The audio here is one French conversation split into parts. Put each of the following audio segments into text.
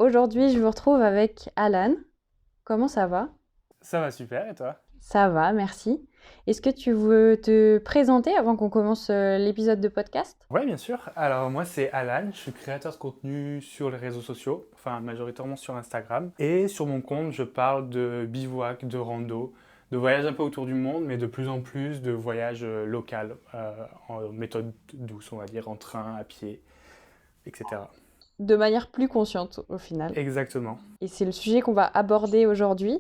aujourd'hui, je vous retrouve avec Alan. Comment ça va? Ça va super, et toi? Ça va, merci. Est-ce que tu veux te présenter avant qu'on commence l'épisode de podcast? Ouais, bien sûr. Alors moi c'est Alan, je suis créateur de contenu sur les réseaux sociaux, enfin majoritairement sur Instagram. Et sur mon compte, je parle de bivouac, de rando, de voyages un peu autour du monde, mais de plus en plus de voyages locaux, en méthode douce, on va dire, en train, à pied, etc. De manière plus consciente au final. Exactement. Et c'est le sujet qu'on va aborder aujourd'hui.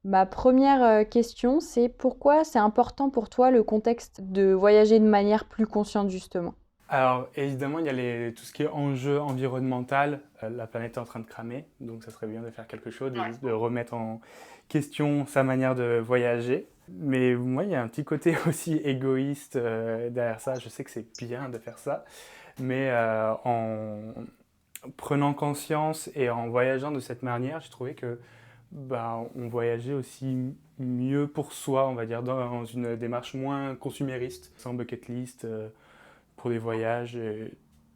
Ma première question, c'est pourquoi c'est important pour toi le contexte de voyager de manière plus consciente justement? Alors évidemment, il y a tout ce qui est enjeu environnemental. La planète est en train de cramer, donc ça serait bien de faire quelque chose, de remettre en question sa manière de voyager. Mais moi, il y a un petit côté aussi égoïste derrière ça. Je sais que c'est bien de faire ça, mais en prenant conscience et en voyageant de cette manière, j'ai trouvé que on voyageait aussi mieux pour soi, on va dire, dans une démarche moins consumériste, sans bucket list. Pour des voyages et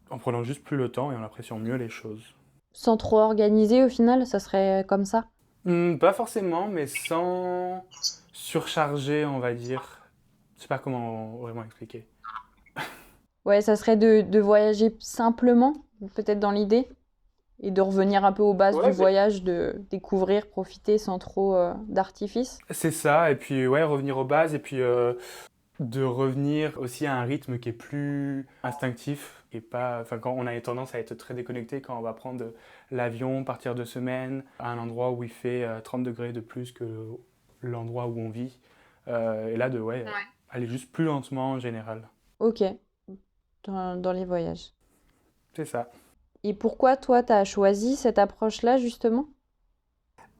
en prenant juste plus le temps et en appréciant mieux les choses. Sans trop organiser au final, ça serait comme ça? Pas forcément, mais sans surcharger, on va dire. Je sais pas comment vraiment expliquer. Ouais, ça serait de voyager simplement, peut-être dans l'idée, et de revenir un peu aux bases du Ouais, voyage, de découvrir, profiter sans trop d'artifice. c'est ça, et puis ouais, revenir aux bases, et puis de revenir aussi à un rythme qui est plus instinctif, et pas, enfin quand on a tendance à être très déconnecté quand on va prendre l'avion, partir de semaine à un endroit où il fait 30 degrés de plus que l'endroit où on vit, et là de ouais, aller juste plus lentement en général. Ok, dans les voyages. C'est ça. Et pourquoi toi, tu as choisi cette approche-là, justement?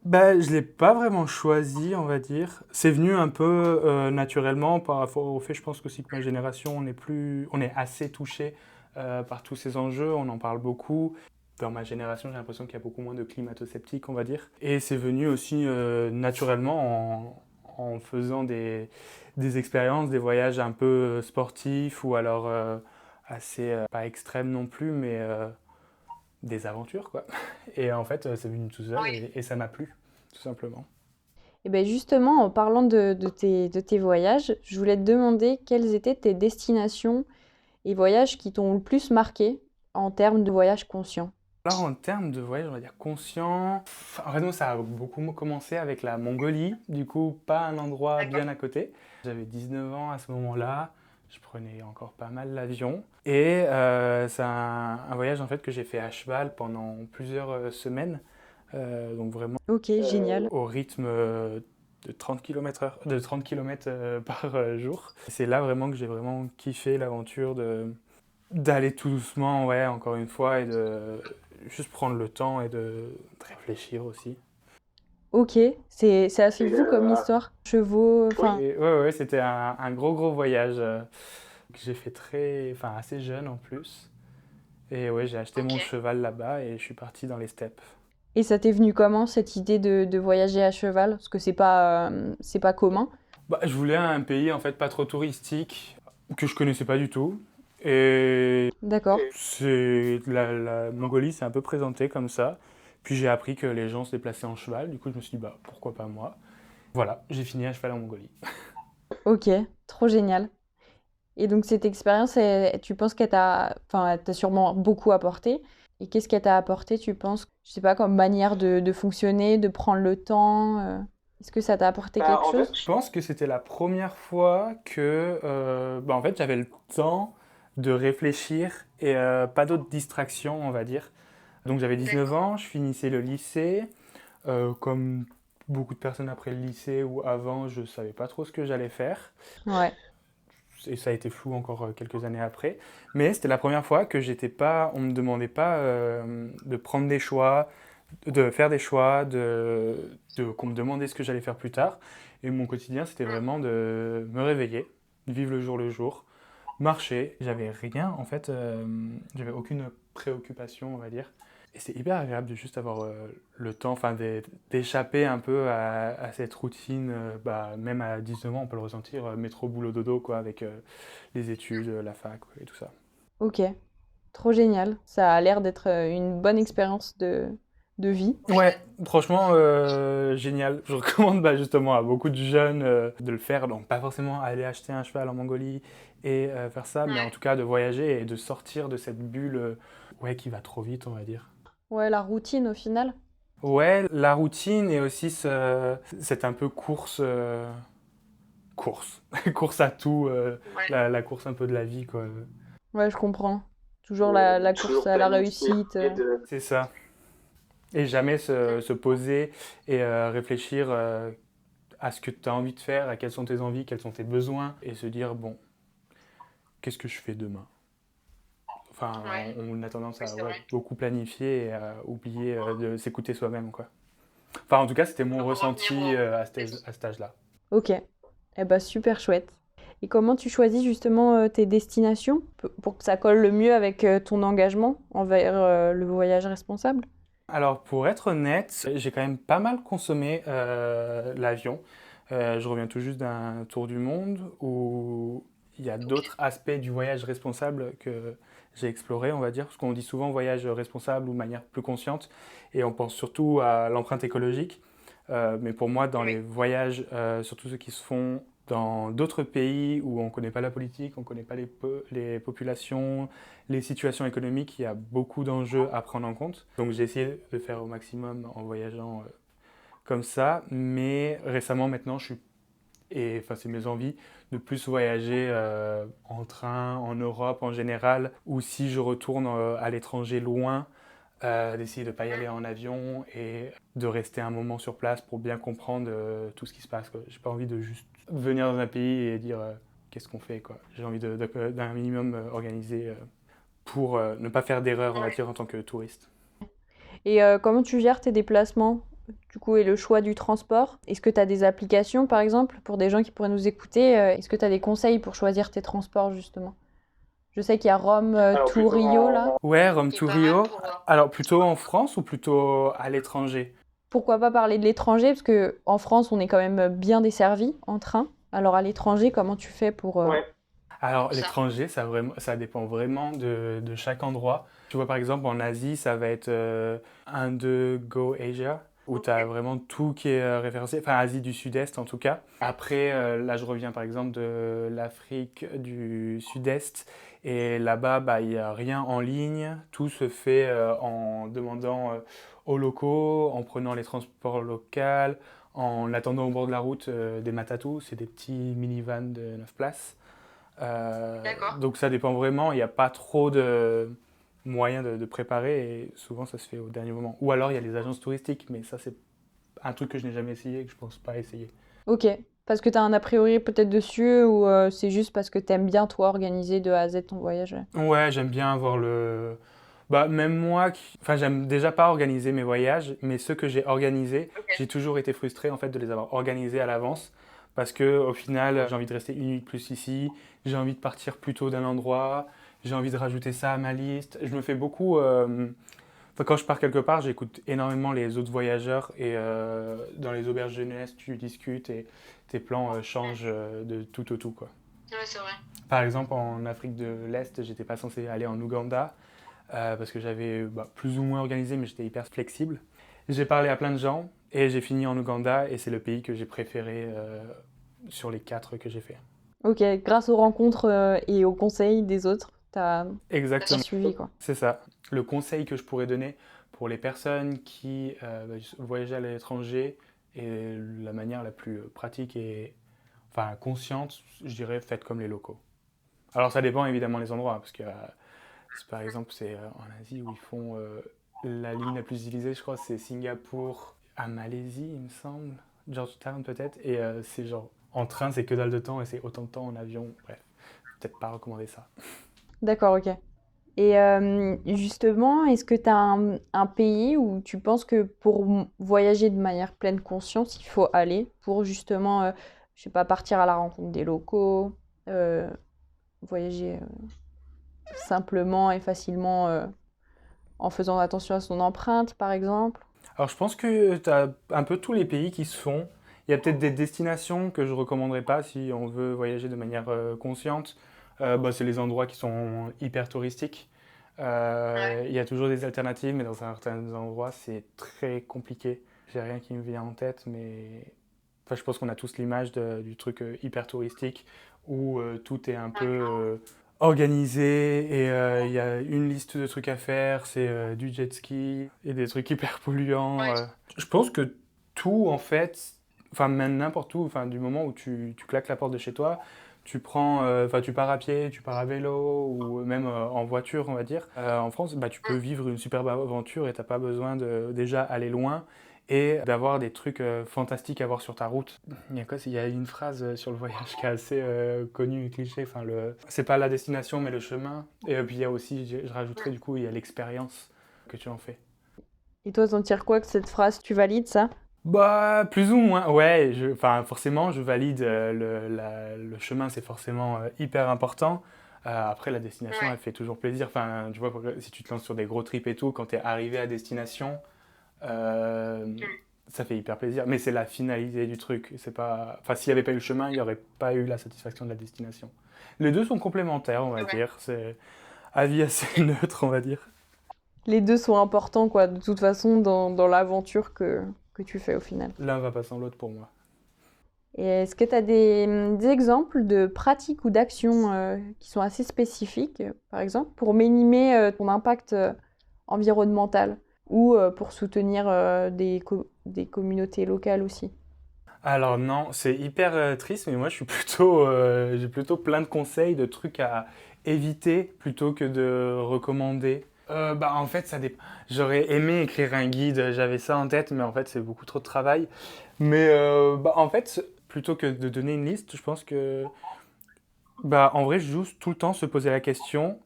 Je l'ai pas vraiment choisi, on va dire. C'est venu un peu naturellement par rapport au fait, je pense aussi que ma génération, on est assez touché par tous ces enjeux, on en parle beaucoup. Dans ma génération, j'ai l'impression qu'il y a beaucoup moins de climato-sceptiques, on va dire. Et c'est venu aussi naturellement en faisant des expériences, des voyages un peu sportifs ou alors assez, pas extrêmes non plus, mais des aventures, quoi. Et en fait, c'est venu tout seul et ça m'a plu, tout simplement. Et bien justement, en parlant de tes voyages, je voulais te demander quelles étaient tes destinations et voyages qui t'ont le plus marqué en termes de voyage conscient. Alors, en termes de voyage, on va dire conscient, en fait, moi, ça a beaucoup commencé avec la Mongolie, du coup, pas un endroit bien à côté. J'avais 19 ans à ce moment-là, je prenais encore pas mal l'avion. Et c'est un voyage en fait que j'ai fait à cheval pendant plusieurs semaines, donc vraiment Ok, génial. au rythme de 30 km/h, de 30 km par jour. C'est là vraiment que j'ai vraiment kiffé l'aventure d'aller tout doucement, ouais, encore une fois, et de juste prendre le temps et de réfléchir aussi. Ok, c'est assez fou comme histoire. Chevaux, enfin, Et ouais, ouais, c'était un gros voyage que j'ai fait enfin, assez jeune en plus. Et ouais, j'ai acheté mon cheval là-bas et je suis parti dans les steppes. et ça t'est venu comment cette idée de voyager à cheval? Parce que c'est pas commun. Je voulais un pays en fait pas trop touristique, que je connaissais pas du tout. Et D'accord. la Mongolie s'est un peu présentée comme ça. Puis j'ai appris que les gens se déplaçaient en cheval. Du coup, je me suis dit, pourquoi pas moi? Voilà, j'ai fini à cheval en Mongolie. Ok, trop génial. Et donc cette expérience, tu penses qu'elle enfin, elle t'a sûrement beaucoup apporté. Et qu'est-ce qu'elle t'a apporté, tu penses, je sais pas, comme manière de fonctionner, de prendre le temps est-ce que ça t'a apporté quelque chose? Je pense que c'était la première fois que en fait, j'avais le temps de réfléchir et pas d'autres distractions, on va dire. Donc j'avais 19 ans, je finissais le lycée. Comme beaucoup de personnes après le lycée ou avant, je savais pas trop ce que j'allais faire. Ouais. Et ça a été flou encore quelques années après. Mais c'était la première fois que j'étais pas, on me demandait pas de prendre des choix, de faire des choix, qu'on me demandait ce que j'allais faire plus tard. Et mon quotidien, c'était vraiment de me réveiller, de vivre le jour, marcher. J'avais rien, en fait, j'avais aucune préoccupation, on va dire. Et c'est hyper agréable de juste avoir le temps, enfin, d'échapper un peu à cette routine. Même à 19 ans, on peut le ressentir, métro, boulot, dodo, quoi, avec les études, la fac et tout ça. Ok, trop génial. Ça a l'air d'être une bonne expérience de de vie. Ouais, franchement, génial. Je recommande justement à beaucoup de jeunes de le faire. Donc, pas forcément aller acheter un cheval en Mongolie et faire ça, mais en Ouais. tout cas de voyager et de sortir de cette bulle ouais, qui va trop vite, on va dire. Ouais, la routine au final. Ouais, la routine et aussi cette un peu course, course à tout, Ouais. la course un peu de la vie, quoi. Ouais, je comprends. Toujours la course Toujours à la planifier réussite. C'est ça. Et jamais se poser et réfléchir à ce que tu as envie de faire, à quelles sont tes envies, quels sont tes besoins, et se dire, bon, qu'est-ce que je fais demain? Enfin, Ouais. on a tendance Oui, à c'est ouais, vrai. beaucoup planifier et à oublier de s'écouter soi-même, quoi. Enfin, en tout cas, c'était mon Pour revenir ressenti au... à cet âge-là. Ok. Eh ben, super chouette. Et comment tu choisis justement tes destinations pour que ça colle le mieux avec ton engagement envers le voyage responsable? Alors, pour être honnête, j'ai quand même pas mal consommé l'avion. Je reviens tout juste d'un tour du monde où il y a Ok. d'autres aspects du voyage responsable que j'ai exploré, on va dire, parce qu'on dit souvent voyage responsable ou de manière plus consciente, et on pense surtout à l'empreinte écologique. Mais pour moi, dans les Oui. voyages, surtout ceux qui se font dans d'autres pays où on ne connaît pas la politique, on ne connaît pas les populations, les situations économiques, il y a beaucoup d'enjeux à prendre en compte. Donc j'ai essayé de faire au maximum en voyageant comme ça, mais récemment maintenant, et enfin c'est mes envies de plus voyager en train, en Europe en général, ou si je retourne à l'étranger loin, d'essayer de ne pas y aller en avion et de rester un moment sur place pour bien comprendre tout ce qui se passe, quoi. J'ai pas envie de juste venir dans un pays et dire qu'est-ce qu'on fait, quoi. J'ai envie d'un minimum organisé pour ne pas faire d'erreur, on va Ouais. dire, en tant que touriste. Et comment tu gères tes déplacements, du coup, et le choix du transport? Est-ce que tu as des applications, par exemple, pour des gens qui pourraient nous écouter? Est-ce que tu as des conseils pour choisir tes transports, justement? Je sais qu'il y a Rome, Alors Tours, plutôt Rio, là. Ouais, Rome qui est to pas mal Rio. pour... Alors plutôt en France ou plutôt à l'étranger? Pourquoi pas parler de l'étranger? Parce que en France, on est quand même bien desservi en train. Alors à l'étranger, comment tu fais pour... Ouais. Alors, Pour ça. l'étranger, ça dépend vraiment de chaque endroit. Tu vois, par exemple, en Asie, ça va être un de Go Asia, où tu as Ok. vraiment tout qui est référencé, enfin Asie du Sud-Est en tout cas. Après, là, je reviens par exemple de l'Afrique du Sud-Est, et là-bas, bah, il n'y a rien en ligne. Tout se fait en demandant aux locaux, en prenant les transports locaux, en attendant au bord de la route des matatus, c'est des petits minivans de 9 places. D'accord. Donc ça dépend vraiment, il n'y a pas trop de moyens de préparer et souvent ça se fait au dernier moment. Ou alors il y a les agences touristiques, mais ça c'est un truc que je n'ai jamais essayé et que je pense pas essayer. Ok. Parce que tu as un a priori peut-être dessus ou c'est juste parce que t'aimes bien, toi, organiser de A à Z ton voyage? Ouais, j'aime bien avoir Bah, même moi, enfin j'aime déjà pas organiser mes voyages, mais ceux que j'ai organisés, Ok. j'ai toujours été frustré en fait de les avoir organisés à l'avance parce que au final j'ai envie de rester une nuit de plus ici, j'ai envie de partir plus tôt d'un endroit, j'ai envie de rajouter ça à ma liste. Je me fais beaucoup Enfin, quand je pars quelque part, j'écoute énormément les autres voyageurs et dans les auberges jeunesse, tu discutes et tes plans changent de tout au tout, quoi. Ouais, c'est vrai. Par exemple, en Afrique de l'Est, j'étais pas censé aller en Ouganda parce que j'avais plus ou moins organisé, mais j'étais hyper flexible. J'ai parlé à plein de gens et j'ai fini en Ouganda et c'est le pays que j'ai préféré sur les 4 que j'ai fait. Ok, grâce aux rencontres et aux conseils des autres, t'as Exactement, suivi, quoi. c'est ça. Le conseil que je pourrais donner pour les personnes qui voyagent à l'étranger et la manière la plus pratique et enfin consciente, je dirais faites comme les locaux. Alors ça dépend évidemment des endroits, parce que par exemple c'est en Asie où ils font la ligne la plus utilisée, je crois, c'est Singapour à Malaisie, il me semble, Georgetown peut-être, et c'est genre en train c'est que dalle de temps et c'est autant de temps en avion, bref, peut-être pas recommander ça. D'accord, ok. Et justement, est-ce que tu as un pays où tu penses que pour voyager de manière pleine conscience, il faut aller pour justement, je sais pas, partir à la rencontre des locaux, euh, voyager simplement et facilement en faisant attention à son empreinte, par exemple? Alors je pense que tu as un peu tous les pays qui se font. Il y a peut-être des destinations que je ne recommanderais pas si on veut voyager de manière consciente. C'est les endroits qui sont hyper touristiques. Il y a toujours des alternatives, mais dans certains endroits, c'est très compliqué. J'ai rien qui me vient en tête, mais enfin, je pense qu'on a tous l'image du truc hyper touristique où tout est un peu organisé et il y a une liste de trucs à faire, c'est du jet ski et des trucs hyper polluants. Je pense que tout, en fait, enfin même n'importe où, enfin du moment où tu claques la porte de chez toi, tu prends, tu pars à pied, tu pars à vélo ou même en voiture, on va dire. En France, bah, tu peux vivre une superbe aventure et t'as pas besoin de déjà aller loin et d'avoir des trucs fantastiques à voir sur ta route. Il y a quoi? Il y a une phrase sur le voyage qui est assez connue et cliché. Enfin, c'est pas la destination, mais le chemin. Et puis il y a aussi, je rajouterais du coup, il y a l'expérience que tu en fais. Et toi, t'en tires quoi que cette phrase? Tu valides ça? Bah, plus ou moins, ouais. Enfin, forcément, je valide le chemin, c'est forcément hyper important. Après, la destination, elle fait toujours plaisir. Enfin, tu vois, si tu te lances sur des gros trips et tout, quand tu es arrivé à destination, ça fait hyper plaisir. Mais c'est la finalité du truc. C'est pas... Enfin, s'il n'y avait pas eu le chemin, il n'y aurait pas eu la satisfaction de la destination. Les deux sont complémentaires, on va dire. C'est avis assez neutre, on va dire. Les deux sont importants, quoi, de toute façon, dans l'aventure que tu fais au final. L'un va pas sans l'autre pour moi. Et est-ce que tu as des exemples de pratiques ou d'actions qui sont assez spécifiques, par exemple, pour minimer ton impact environnemental ou pour soutenir des communautés locales aussi? Alors non, c'est hyper triste, mais moi j'ai plutôt plein de conseils, de trucs à éviter plutôt que de recommander. Bah en fait ça dépend. J'aurais aimé écrire un guide, j'avais ça en tête, mais en fait c'est beaucoup trop de travail. Mais bah en fait plutôt que de donner une liste, je pense que bah en vrai juste tout le temps se poser la question.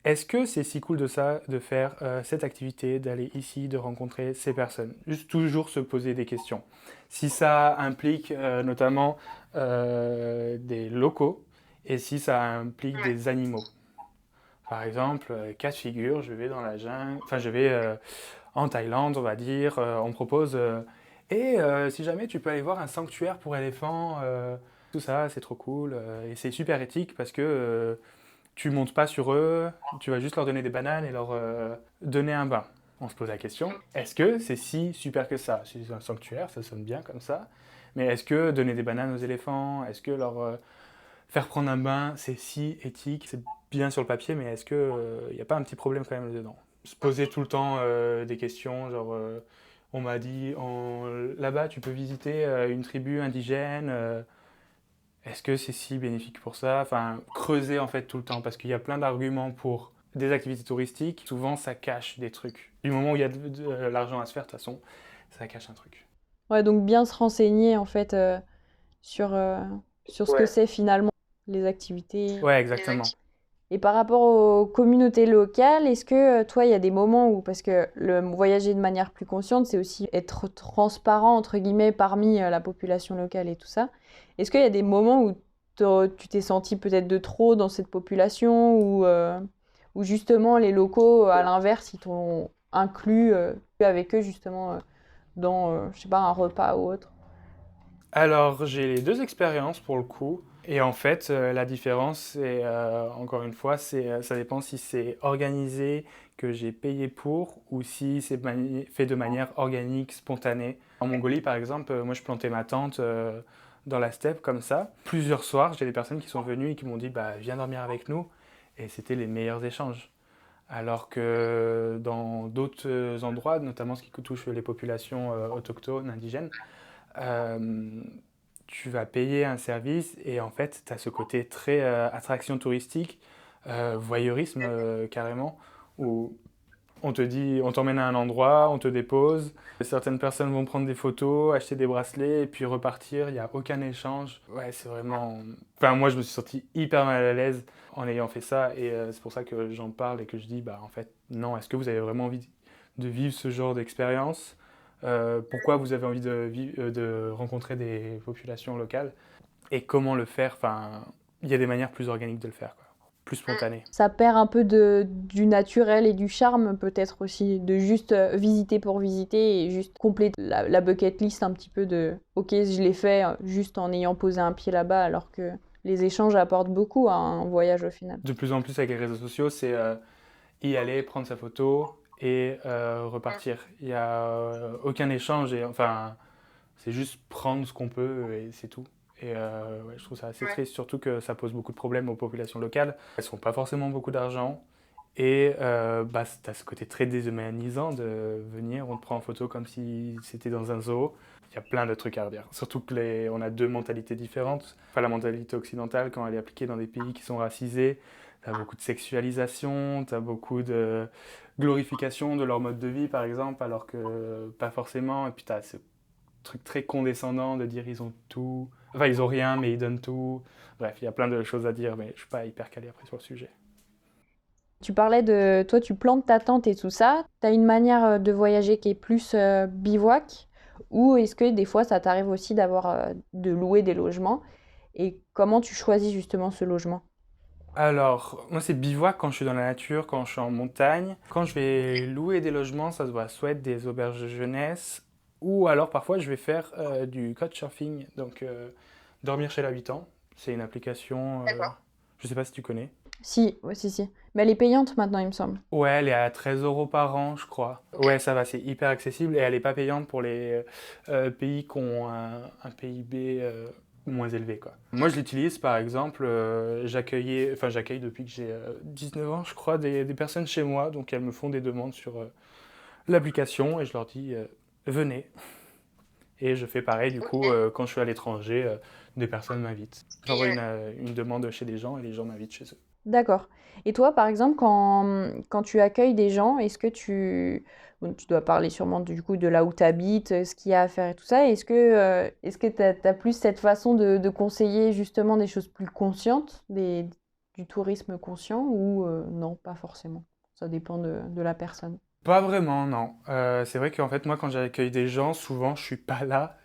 Est-ce que c'est si cool de ça, de faire cette activité, d'aller ici, de rencontrer ces personnes? Juste toujours se poser des questions. Si ça implique notamment des locaux et si ça implique des animaux. Par exemple, cas de figure, je vais dans la jungle, enfin je vais en Thaïlande, on va dire, on me propose si jamais tu peux aller voir un sanctuaire pour éléphants, tout ça, c'est trop cool et c'est super éthique parce que tu montes pas sur eux, tu vas juste leur donner des bananes et leur donner un bain. On se pose la question, est-ce que c'est si super que ça? C'est un sanctuaire, ça sonne bien comme ça, mais est-ce que donner des bananes aux éléphants, est-ce que leur faire prendre un bain, c'est si éthique? C'est bien sur le papier, mais est-ce qu'il n'y a pas un petit problème quand même dedans? Se poser tout le temps des questions, genre on m'a dit là-bas tu peux visiter une tribu indigène, est-ce que c'est si bénéfique pour ça? Enfin, creuser en fait tout le temps, parce qu'il y a plein d'arguments pour des activités touristiques. Souvent, ça cache des trucs. Du moment où il y a de l'argent à se faire, de toute façon, ça cache un truc. Ouais, donc bien se renseigner en fait sur, sur ce que c'est finalement les activités. Ouais, exactement. Et par rapport aux communautés locales, est-ce que toi, il y a des moments où, parce que le voyager de manière plus consciente, c'est aussi être transparent, entre guillemets, parmi la population locale et tout ça. Est-ce qu'il y a des moments où tu t'es senti peut-être de trop dans cette population ou justement les locaux, à l'inverse, ils t'ont inclus avec eux justement dans, je sais pas, un repas ou autre? Alors, j'ai les deux expériences pour le coup. Et en fait, la différence, c'est, encore une fois, ça dépend si c'est organisé, que j'ai payé pour, ou si c'est fait de manière organique, spontanée. En Mongolie, par exemple, moi je plantais ma tente dans la steppe comme ça. Plusieurs soirs, j'ai des personnes qui sont venues et qui m'ont dit bah, viens dormir avec nous. Et c'était les meilleurs échanges. Alors que dans d'autres endroits, notamment ce qui touche les populations autochtones, indigènes, euh, tu vas payer un service et en fait, tu as ce côté très attraction touristique, voyeurisme carrément, où on te dit, on t'emmène à un endroit, on te dépose, certaines personnes vont prendre des photos, acheter des bracelets et puis repartir, il n'y a aucun échange. Ouais, c'est vraiment... Enfin, moi, je me suis senti hyper mal à l'aise en ayant fait ça et c'est pour ça que j'en parle et que je dis, bah en fait, non, est-ce que vous avez vraiment envie de vivre ce genre d'expérience? Pourquoi vous avez envie de rencontrer des populations locales et comment le faire. Enfin, il y a des manières plus organiques de le faire, quoi. Plus spontanées. Ça perd un peu du naturel et du charme peut-être aussi, de juste visiter pour visiter et juste compléter la bucket list un petit peu de ok, je l'ai fait juste en ayant posé un pied là-bas, alors que les échanges apportent beaucoup à un voyage au final. De plus en plus avec les réseaux sociaux, c'est y aller, prendre sa photo et repartir. Il n'y a aucun échange, et enfin, c'est juste prendre ce qu'on peut et c'est tout. Et ouais, je trouve ça assez triste, surtout que ça pose beaucoup de problèmes aux populations locales. Elles n'ont pas forcément beaucoup d'argent. Et bah, tu as ce côté très déshumanisant de venir, on te prend en photo comme si c'était dans un zoo. Il y a plein de trucs à redire. Surtout qu'on a deux mentalités différentes. Enfin, la mentalité occidentale, quand elle est appliquée dans des pays qui sont racisés, tu as beaucoup de sexualisation, tu as beaucoup de glorification de leur mode de vie, par exemple, alors que pas forcément. Et puis tu as ce truc très condescendant de dire ils ont tout. Enfin, ils ont rien, mais ils donnent tout. Bref, il y a plein de choses à dire, mais je suis pas hyper calé après sur le sujet. Tu parlais de toi, tu plantes ta tente et tout ça. Tu as une manière de voyager qui est plus bivouac ou est-ce que des fois ça t'arrive aussi de louer des logements et comment tu choisis justement ce logement? Alors, moi c'est bivouac quand je suis dans la nature, quand je suis en montagne. Quand je vais louer des logements, ça se voit soit être des auberges de jeunesse ou alors parfois je vais faire du couchsurfing, donc dormir chez l'habitant. C'est une application, je sais pas si tu connais. Si, ouais, si. Mais elle est payante maintenant, il me semble. Ouais, elle est à 13 € par an, je crois. Ouais, ça va, c'est hyper accessible et elle n'est pas payante pour les pays qui ont un PIB moins élevé, quoi. Moi, je l'utilise, par exemple, j'accueille depuis que j'ai 19 ans, je crois, des personnes chez moi, donc elles me font des demandes sur l'application et je leur dis venez. Et je fais pareil, du coup, quand je suis à l'étranger, des personnes m'invitent. J'envoie une demande chez des gens et les gens m'invitent chez eux. D'accord. Et toi, par exemple, quand tu accueilles des gens, est-ce que bon, tu dois parler sûrement du coup de là où tu habites, ce qu'il y a à faire et tout ça. Est-ce que tu as plus cette façon de conseiller justement des choses plus conscientes, du tourisme conscient ou non, pas forcément. Ça dépend de la personne. Pas vraiment, non. C'est vrai qu'en fait, moi, quand j'accueille des gens, souvent, je suis pas là.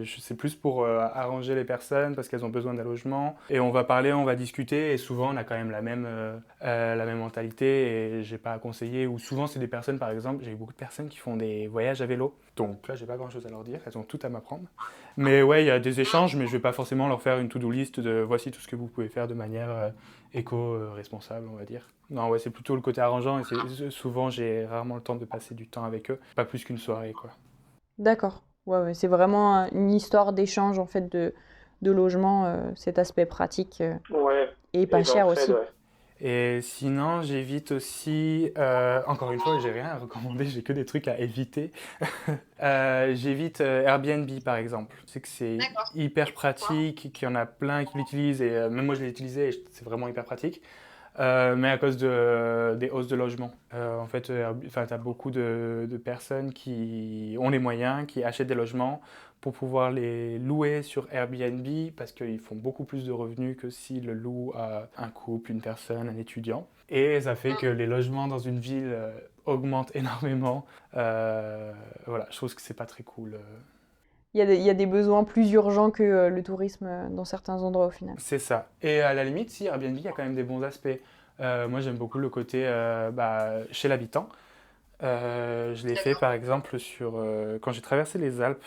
C'est plus pour arranger les personnes parce qu'elles ont besoin d'un logement. Et on va parler, on va discuter. Et souvent, on a quand même la même mentalité et j'ai pas à conseiller. Ou souvent, c'est des personnes, par exemple, j'ai eu beaucoup de personnes qui font des voyages à vélo. Donc là, j'ai pas grand-chose à leur dire. Elles ont tout à m'apprendre. Mais ouais, il y a des échanges, mais je vais pas forcément leur faire une to-do list de voici tout ce que vous pouvez faire de manière éco-responsable, on va dire. Non, ouais, c'est plutôt le côté arrangeant et souvent j'ai rarement le temps de passer du temps avec eux, pas plus qu'une soirée, quoi. D'accord. Ouais, c'est vraiment une histoire d'échange en fait de logement, cet aspect pratique Ouais, et pas cher aussi. Ouais. Et sinon, j'évite aussi, encore une fois, j'ai rien à recommander, j'ai que des trucs à éviter. J'évite Airbnb par exemple. Je sais que c'est hyper pratique, qu'il y en a plein qui l'utilisent et même moi je l'ai utilisé et c'est vraiment hyper pratique. Mais à cause des hausses de logement. En fait, tu as beaucoup de personnes qui ont les moyens, qui achètent des logements pour pouvoir les louer sur Airbnb parce qu'ils font beaucoup plus de revenus que s'ils le louent à un couple, une personne, un étudiant. Et ça fait que les logements dans une ville augmentent énormément. Voilà, je trouve que c'est pas très cool. Il y a des besoins plus urgents que le tourisme dans certains endroits au final. C'est ça. Et à la limite, si Airbnb, il y a quand même des bons aspects. Moi, j'aime beaucoup le côté chez l'habitant. Je l'ai fait par exemple quand j'ai traversé les Alpes.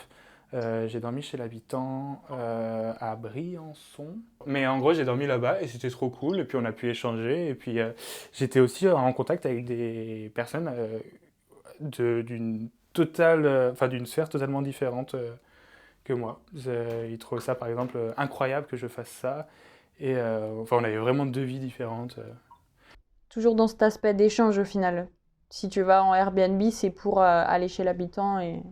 J'ai dormi chez l'habitant à Briançon. Mais en gros, j'ai dormi là-bas et c'était trop cool. Et puis on a pu échanger. Et puis j'étais aussi en contact avec des personnes d'une sphère totalement différente que moi. Ils trouvaient ça par exemple incroyable que je fasse ça. Et on avait vraiment deux vies différentes. Toujours dans cet aspect d'échange au final. Si tu vas en Airbnb, c'est pour aller chez l'habitant et...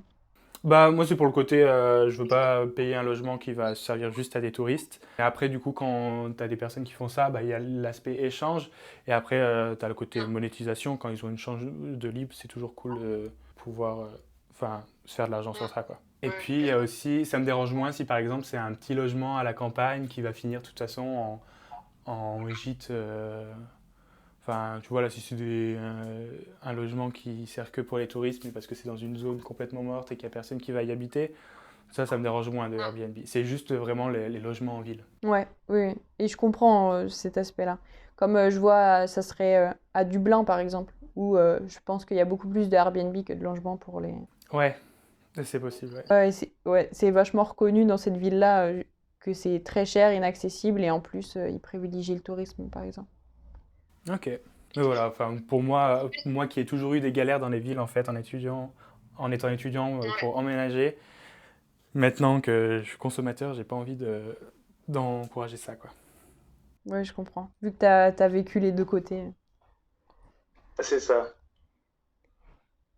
Bah moi c'est pour le côté, je veux pas payer un logement qui va servir juste à des touristes. Et après du coup quand tu as des personnes qui font ça, bah il y a l'aspect échange. Et après tu as le côté monétisation, quand ils ont une change de libre, c'est toujours cool de pouvoir se faire de l'argent sur ça, quoi. Et puis il y a aussi, ça me dérange moins si par exemple c'est un petit logement à la campagne qui va finir de toute façon en gîte. Enfin, tu vois, là, si c'est un logement qui sert que pour les touristes, mais parce que c'est dans une zone complètement morte et qu'il n'y a personne qui va y habiter, ça me dérange moins de Airbnb. C'est juste vraiment les logements en ville. Ouais, oui. Et je comprends cet aspect-là. Comme je vois, ça serait à Dublin, par exemple, où je pense qu'il y a beaucoup plus de Airbnb que de logements pour les... Ouais, c'est possible, ouais. C'est vachement reconnu dans cette ville-là que c'est très cher, inaccessible, et en plus, ils privilégient le tourisme, par exemple. Ok. Mais voilà, enfin, pour moi qui ai toujours eu des galères dans les villes en fait, en étant étudiant Ouais. pour emménager, maintenant que je suis consommateur, j'ai pas envie d'encourager ça, quoi. Ouais, je comprends. Vu que t'as vécu les deux côtés. C'est ça.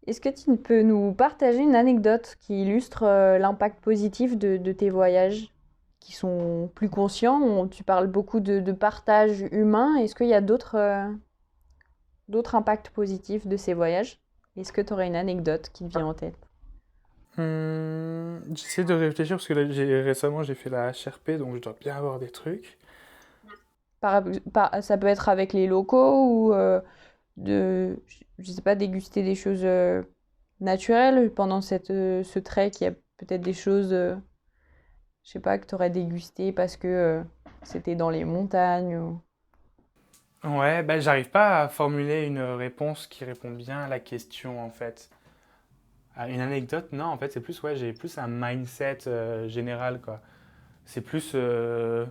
Est-ce que tu peux nous partager une anecdote qui illustre l'impact positif de tes voyages, qui sont plus conscients? Tu parles beaucoup de partage humain. Est-ce qu'il y a d'autres impacts positifs de ces voyages? Est-ce que tu aurais une anecdote qui te vient en tête? J'essaie de réfléchir parce que là, récemment j'ai fait la HRP, donc je dois bien avoir des trucs. Ça peut être avec les locaux ou je sais pas, déguster des choses naturelles pendant ce trek. Il y a peut-être des choses, je sais pas, que tu aurais dégusté parce que c'était dans les montagnes. Ouais, ben j'arrive pas à formuler une réponse qui répond bien à la question en fait. Ah, une anecdote, non, en fait c'est plus, ouais, j'ai plus un mindset général quoi. C'est plus de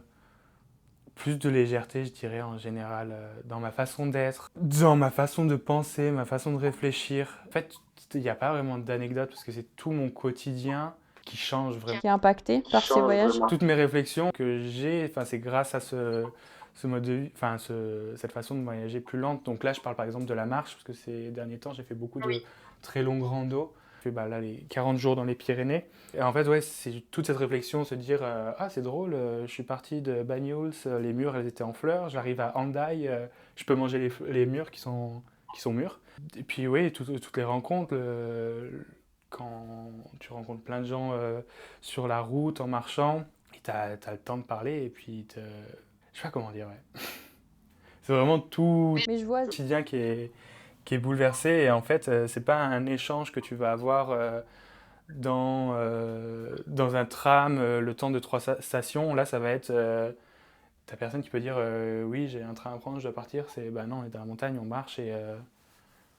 légèreté, je dirais, en général, dans ma façon d'être, dans ma façon de penser, ma façon de réfléchir. En fait, il n'y a pas vraiment d'anecdote parce que c'est tout mon quotidien qui change vraiment. Qui est impacté par ces voyages? Toutes mes réflexions que j'ai, enfin, c'est grâce à ce mode de vie, enfin, cette façon de voyager plus lente. Donc là, je parle par exemple de la marche parce que ces derniers temps, j'ai fait beaucoup de Oui. très longues randos. J'ai fait bah, là les 40 jours dans les Pyrénées. Et en fait, ouais, c'est toute cette réflexion, se dire ah, c'est drôle, je suis parti de Banyuls, les murs, elles étaient en fleurs. J'arrive à Hendaye, je peux manger les murs qui sont mûrs. Et puis, oui, toutes les rencontres, quand tu rencontres plein de gens sur la route, en marchant, et t'as le temps de parler, et puis je sais pas comment dire, ouais. C'est vraiment tout Mais je vois, le quotidien qui est bouleversé, et en fait, c'est pas un échange que tu vas avoir dans un tram le temps de 3 stations. Là, ça va être ta personne qui peut dire oui, j'ai un train à prendre, je dois partir. C'est bah non, on est dans la montagne, on marche et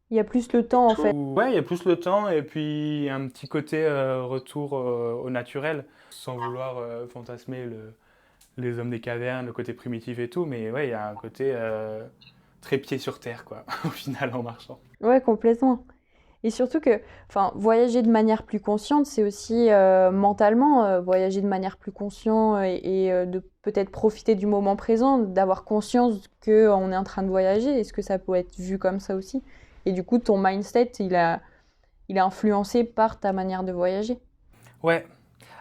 il y a plus le temps en fait. ouais, il y a plus le temps et puis un petit côté retour au naturel, sans vouloir fantasmer les hommes des cavernes, le côté primitif et tout, mais ouais, il y a un côté très pied sur terre, quoi, au final, en marchant. Ouais, complètement. Et surtout que, enfin, voyager de manière plus consciente, c'est aussi mentalement voyager de manière plus consciente et de peut-être profiter du moment présent, d'avoir conscience que on est en train de voyager. Est-ce que ça peut être vu comme ça aussi? Et du coup, ton mindset, il est influencé par ta manière de voyager. Ouais,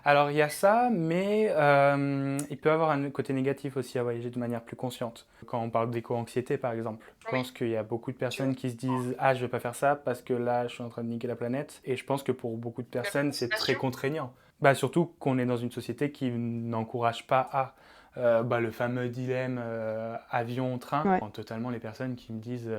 alors il y a ça, mais il peut y avoir un côté négatif aussi à voyager de manière plus consciente. Quand on parle d'éco-anxiété par exemple, je pense qu'il y a beaucoup de personnes qui se disent «Ah, je vais pas faire ça parce que là, je suis en train de niquer la planète». Et je pense que pour beaucoup de personnes, c'est très contraignant. Bah, surtout qu'on est dans une société qui n'encourage pas à. Bah, le fameux dilemme avion-train, Ouais. totalement les personnes qui me disent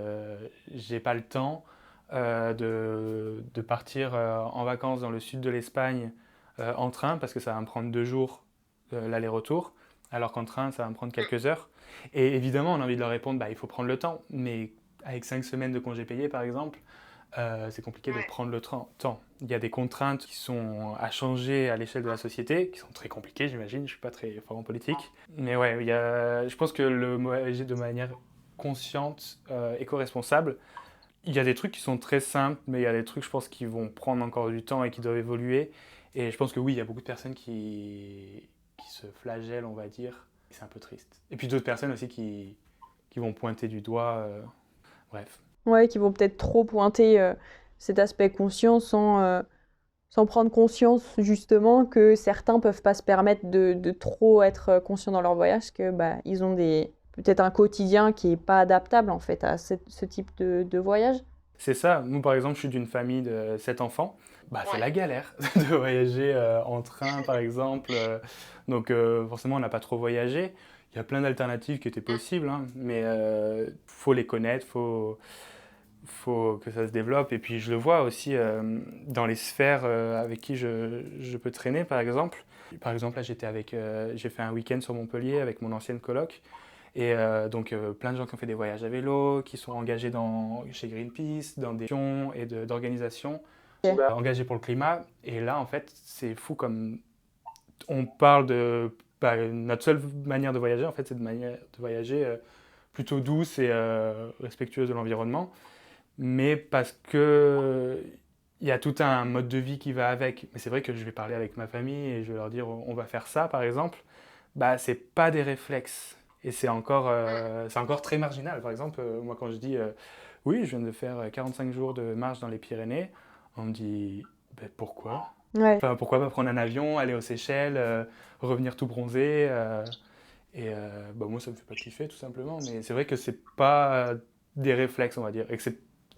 j'ai pas le temps de partir en vacances dans le sud de l'Espagne en train parce que ça va me prendre 2 jours l'aller-retour, alors qu'en train ça va me prendre quelques heures. Et évidemment, on a envie de leur répondre bah, il faut prendre le temps, mais avec 5 semaines de congés payés par exemple, c'est compliqué de prendre le temps. Il y a des contraintes qui sont à changer à l'échelle de la société, qui sont très compliquées, j'imagine. Je ne suis pas très fort en politique. Mais ouais, je pense que le voyager de manière consciente, éco-responsable, il y a des trucs qui sont très simples, mais il y a des trucs, je pense, qui vont prendre encore du temps et qui doivent évoluer. Et je pense que oui, il y a beaucoup de personnes qui se flagellent, on va dire. C'est un peu triste. Et puis d'autres personnes aussi qui vont pointer du doigt. Bref. Ouais, qui vont peut-être trop pointer cet aspect conscient sans prendre conscience justement que certains peuvent pas se permettre de trop être conscients dans leur voyage, que bah, ils ont peut-être un quotidien qui est pas adaptable en fait à ce type de voyage. C'est ça. Nous, par exemple, je suis d'une famille de 7 enfants. Bah, c'est la galère de voyager en train, par exemple. Donc, forcément, on n'a pas trop voyagé. Il y a plein d'alternatives qui étaient possibles, hein, mais faut les connaître, faut que ça se développe. Et puis, je le vois aussi dans les sphères avec qui je peux traîner, par exemple. Par exemple, là, j'ai fait un week-end sur Montpellier avec mon ancienne coloc. Et donc, plein de gens qui ont fait des voyages à vélo, qui sont engagés chez Greenpeace, dans des actions et d'organisations engagées pour le climat. Et là, en fait, c'est fou comme on parle de... bah, notre seule manière de voyager, en fait, c'est de voyager plutôt douce et respectueuse de l'environnement, mais parce que il y a tout un mode de vie qui va avec. Mais c'est vrai que je vais parler avec ma famille et je vais leur dire on va faire ça, par exemple. Bah, c'est pas des réflexes. Et c'est encore très marginal. Par exemple, moi, quand je dis oui, je viens de faire 45 jours de marche dans les Pyrénées, on me dit ben, pourquoi? Ouais. Enfin, pourquoi pas prendre un avion, aller aux Seychelles, revenir tout bronzé bah, moi, ça me fait pas kiffer, tout simplement. Mais c'est vrai que c'est pas des réflexes, on va dire.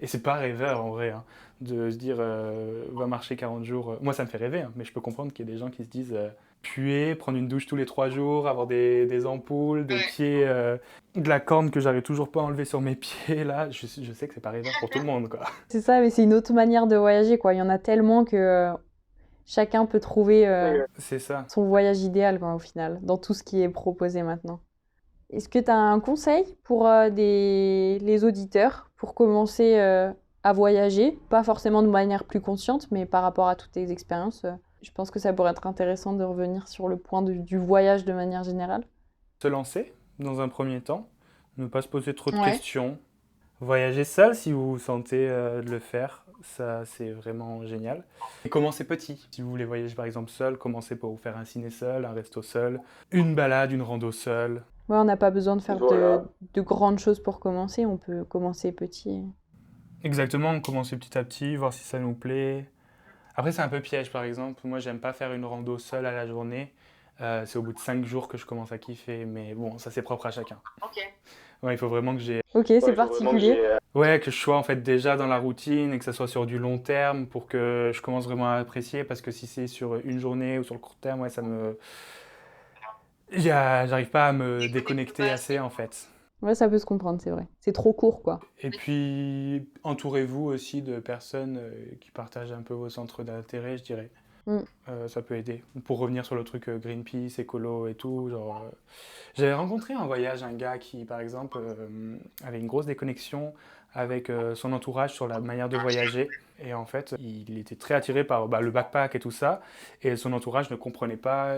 Et c'est pas rêveur, en vrai, hein, de se dire va marcher 40 jours. Moi, ça me fait rêver, hein, mais je peux comprendre qu'il y a des gens qui se disent puer, prendre une douche tous les 3 jours, avoir des ampoules, des pieds, de la corne que j'arrive toujours pas à enlever sur mes pieds, là. Je sais que c'est pas rêveur pour tout le monde, quoi. C'est ça, mais c'est une autre manière de voyager, quoi. Il y en a tellement que chacun peut trouver C'est ça. son voyage idéal, quoi, au final, dans tout ce qui est proposé maintenant. Est-ce que tu as un conseil pour les auditeurs pour commencer à voyager? Pas forcément de manière plus consciente, mais par rapport à toutes tes expériences. Je pense que ça pourrait être intéressant de revenir sur le point du voyage de manière générale. Se lancer, dans un premier temps, ne pas se poser trop de Ouais. questions. Voyager seul si vous vous sentez de le faire, ça c'est vraiment génial. Et commencez petit. Si vous voulez voyager par exemple seul, commencez par vous faire un ciné seul, un resto seul, une balade, une rando seule. Ouais, on n'a pas besoin de faire Voilà. de grandes choses pour commencer, on peut commencer petit. Exactement, commencer petit à petit, voir si ça nous plaît. Après c'est un peu piège par exemple, moi j'aime pas faire une rando seule à la journée. C'est au bout de 5 jours que je commence à kiffer, mais bon, ça c'est propre à chacun. Ok. Ouais, il faut vraiment que j'ai Ok, Ouais, c'est il faut vraiment que particulier. Ouais, que je sois en fait déjà dans la routine et que ça soit sur du long terme pour que je commence vraiment à apprécier parce que si c'est sur une journée ou sur le court terme, ouais, j'arrive pas à me déconnecter assez en fait. Ouais, ça peut se comprendre, c'est vrai. C'est trop court, quoi. Et puis, entourez-vous aussi de personnes qui partagent un peu vos centres d'intérêt, je dirais. Mm. Ça peut aider. Pour revenir sur le truc Greenpeace, écolo et tout, genre, j'avais rencontré en voyage un gars qui, par exemple, avait une grosse déconnexion avec son entourage sur la manière de voyager. Et en fait, il était très attiré par le backpack et tout ça. Et son entourage ne comprenait pas.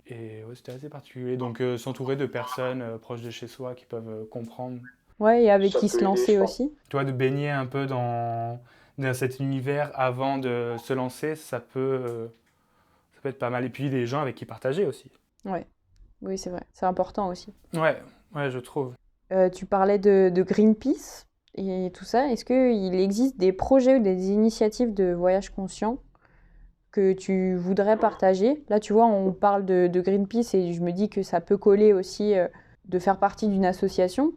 Et ouais, c'était assez particulier. Donc, s'entourer de personnes proches de chez soi qui peuvent comprendre. Ouais, et avec Ça qui peut se aider, lancer je pense. aussi. Tu vois, de baigner un peu dans cet univers avant de se lancer, ça peut être pas mal. Et puis, des gens avec qui partager aussi. Ouais, oui, c'est vrai. C'est important aussi. Ouais, je trouve. Tu parlais de Greenpeace et tout ça. Est-ce qu'il existe des projets ou des initiatives de voyage conscient que tu voudrais partager? Là, tu vois, on parle de Greenpeace et je me dis que ça peut coller aussi de faire partie d'une association.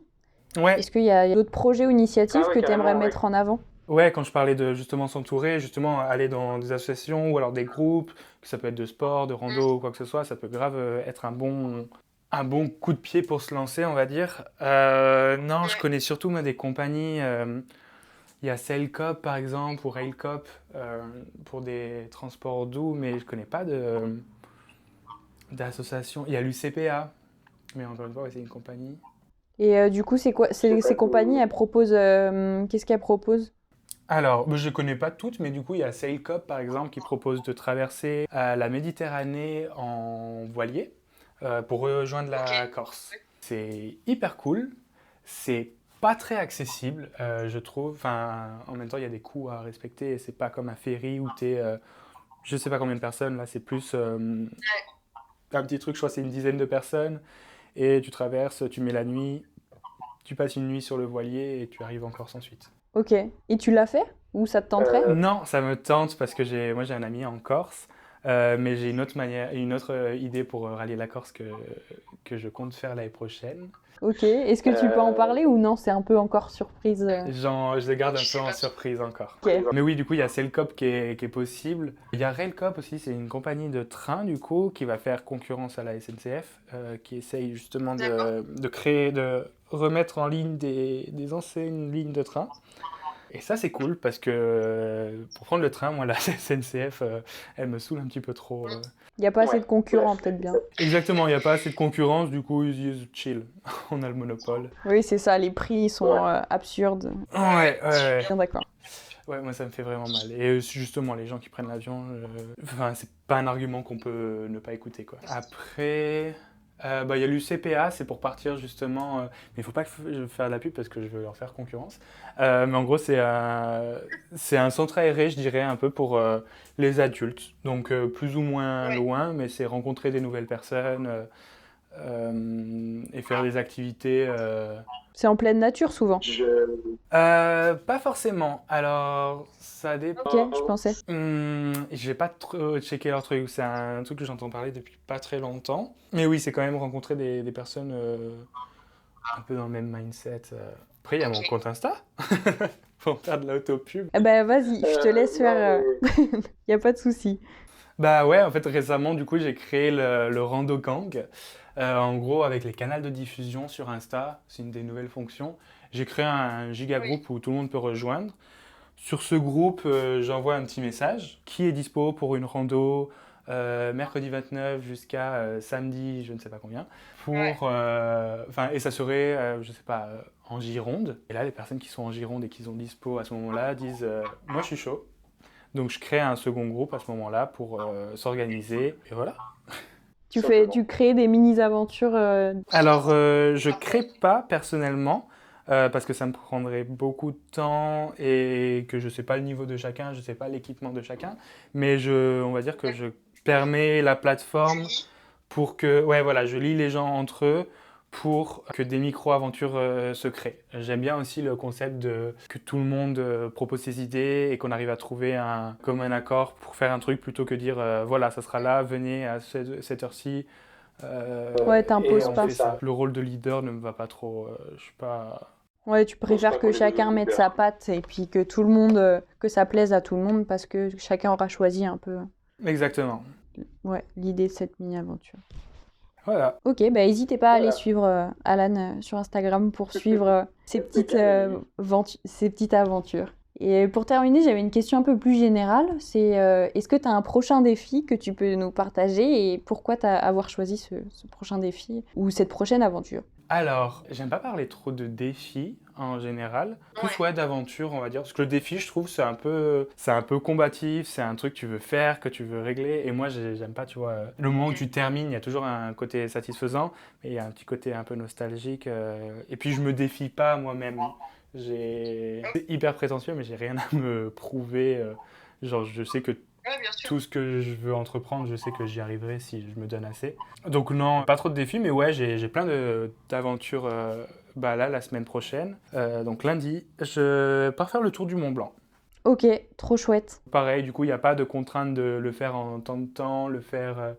Ouais, Est-ce qu'il y a d'autres projets ou initiatives Ah ouais, que tu aimerais carrément, ouais. mettre en avant? ouais, quand je parlais de justement s'entourer, justement aller dans des associations ou alors des groupes, que ça peut être de sport, de rando ou quoi que ce soit, ça peut grave être un bon coup de pied pour se lancer, on va dire. Non, je connais surtout moi, des compagnies. Il y a Sailcop par exemple ou Railcop pour des transports doux, mais je connais pas d'association. Il y a l'UCPA, mais encore une fois, ouais, c'est une compagnie. Et du coup, c'est quoi? Je sais Ces pas compagnies, elles proposent. Qu'est-ce qu'elles proposent? Alors, je ne connais pas toutes, mais du coup, il y a Sailcop, par exemple, qui propose de traverser la Méditerranée en voilier pour rejoindre la Corse. C'est hyper cool, c'est pas très accessible, je trouve. Enfin, en même temps, il y a des coûts à respecter, et c'est pas comme un ferry où tu es, je sais pas combien de personnes, là, c'est plus un petit truc, je crois que c'est une dizaine de personnes, et tu traverses, tu mets la nuit, tu passes une nuit sur le voilier, et tu arrives en Corse ensuite. Ok. Et tu l'as fait? Ou ça te tenterait? Non, ça me tente parce que moi j'ai un ami en Corse, mais j'ai une autre idée pour rallier la Corse que je compte faire l'année prochaine. Ok. Est-ce que tu peux en parler ou non? C'est un peu encore surprise. Je les garde un peu en surprise encore. Ok. Mais oui, du coup, il y a Sailcop qui est possible. Il y a Railcop aussi, c'est une compagnie de train du coup qui va faire concurrence à la SNCF, qui essaye justement de remettre en ligne des anciennes lignes de train. Et ça, c'est cool parce que pour prendre le train, moi, la SNCF, elle me saoule un petit peu trop. Il n'y a pas assez Ouais. de concurrents, peut-être bien. Exactement, il n'y a pas assez de concurrence, du coup, ils disent chill, on a le monopole. Oui, c'est ça. Les prix sont absurdes. Ouais. Bien d'accord. Ouais, moi, ça me fait vraiment mal. Et justement, les gens qui prennent l'avion, enfin, c'est pas un argument qu'on peut ne pas écouter, quoi. Après, Il y a l'UCPA, c'est pour partir justement, mais il ne faut pas que je fasse de la pub parce que je veux leur faire concurrence. Mais en gros, c'est un centre aéré, je dirais, un peu pour les adultes. Donc plus ou moins loin, mais c'est rencontrer des nouvelles personnes et faire des activités. C'est en pleine nature souvent. Pas forcément. Alors, ça dépend. Ok, je pensais. J'ai pas trop checké leur truc. C'est un truc que j'entends parler depuis pas très longtemps. Mais oui, c'est quand même rencontrer des personnes un peu dans le même mindset. Après, il y a mon compte Insta. Pour faire de l'autopub. Vas-y, je te laisse faire. Il n'y a pas de souci. Bah ouais, en fait, récemment, du coup, j'ai créé le Rando Gang. En gros, avec les canaux de diffusion sur Insta, c'est une des nouvelles fonctions. J'ai créé un giga groupe où tout le monde peut rejoindre. Sur ce groupe, j'envoie un petit message. Qui est dispo pour une rando mercredi 29 jusqu'à samedi, je ne sais pas combien. Et ça serait, je sais pas, en Gironde. Et là, les personnes qui sont en Gironde et qui sont dispo à ce moment-là disent moi, je suis chaud. Donc, je crée un second groupe à ce moment-là pour s'organiser. Et voilà. Tu crées des mini-aventures Alors, je crée pas personnellement. Parce que ça me prendrait beaucoup de temps et que je ne sais pas le niveau de chacun, je ne sais pas l'équipement de chacun. Mais on va dire que je permets la plateforme pour que, je lie les gens entre eux pour que des micro-aventures se créent. J'aime bien aussi le concept que tout le monde propose ses idées et qu'on arrive à trouver un commun accord pour faire un truc plutôt que dire ça sera là, venez à cette heure-ci. T'imposes pas. Le rôle de leader ne me va pas trop. Je suis pas. Ouais, tu préfères que chacun mette sa patte et puis que tout le monde, que ça plaise à tout le monde parce que chacun aura choisi un peu. Exactement. Ouais, l'idée de cette mini-aventure. Voilà. Ok, n'hésitez pas à aller suivre Alan sur Instagram pour suivre ses petites aventures. Et pour terminer, j'avais une question un peu plus générale. C'est est-ce que tu as un prochain défi que tu peux nous partager et pourquoi avoir choisi ce prochain défi ou cette prochaine aventure? Alors, j'aime pas parler trop de défis en général, plus d'aventure on va dire, parce que le défi je trouve c'est un peu combatif, c'est un truc que tu veux faire, que tu veux régler, et moi j'aime pas, tu vois, le moment où tu termines, il y a toujours un côté satisfaisant, mais il y a un petit côté un peu nostalgique, et puis je me défie pas moi-même, c'est hyper prétentieux mais j'ai rien à me prouver, genre je sais que tout ce que je veux entreprendre, je sais que j'y arriverai si je me donne assez. Donc non, pas trop de défis, mais ouais, j'ai plein d'aventures là, la semaine prochaine. Donc lundi, je pars faire le tour du Mont Blanc. Ok, trop chouette. Pareil, du coup, il n'y a pas de contrainte de le faire en temps de temps, le faire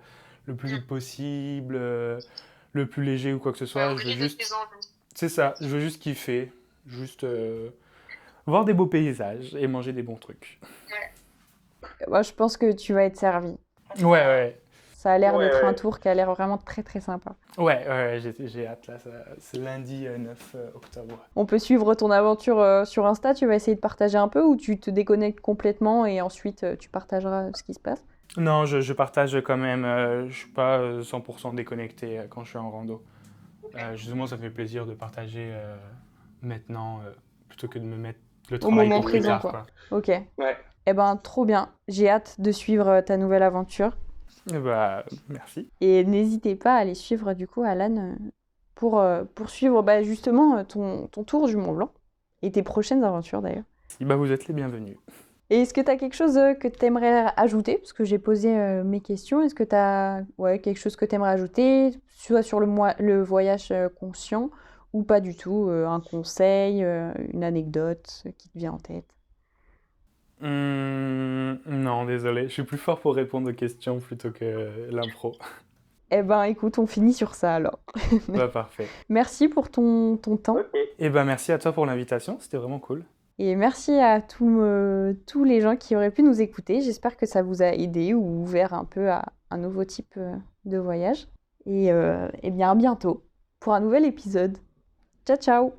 le plus vite possible, le plus léger ou quoi que ce soit. Je veux juste... C'est ça, je veux juste kiffer, juste voir des beaux paysages et manger des bons trucs. Moi, je pense que tu vas être servi. Ouais. Ça a l'air d'être un tour qui a l'air vraiment très très sympa. Ouais, j'ai hâte là, c'est lundi 9 octobre. On peut suivre ton aventure sur Insta, tu vas essayer de partager un peu ou tu te déconnectes complètement et ensuite tu partageras ce qui se passe? Non, je partage quand même, je suis pas 100% déconnecté quand je suis en rando. Justement, ça me fait plaisir de partager maintenant plutôt que de me mettre le travail pour plus tard, quoi. Ok. Ouais. Trop bien. J'ai hâte de suivre ta nouvelle aventure. Merci. Et n'hésitez pas à aller suivre du coup Alan pour suivre justement ton tour du Mont Blanc et tes prochaines aventures d'ailleurs. Vous êtes les bienvenus. Et est-ce que tu as quelque chose que tu aimerais ajouter? Parce que j'ai posé mes questions. Est-ce que tu as quelque chose que tu aimerais ajouter, soit sur le voyage conscient ou pas du tout? Un conseil, une anecdote qui te vient en tête? Non, désolé. Je suis plus fort pour répondre aux questions plutôt que l'impro. Écoute, on finit sur ça alors. Parfait. Merci pour ton temps. Merci à toi pour l'invitation. C'était vraiment cool. Et merci à tous les gens qui auraient pu nous écouter. J'espère que ça vous a aidé ou ouvert un peu à un nouveau type de voyage. Et bien à bientôt pour un nouvel épisode. Ciao, ciao!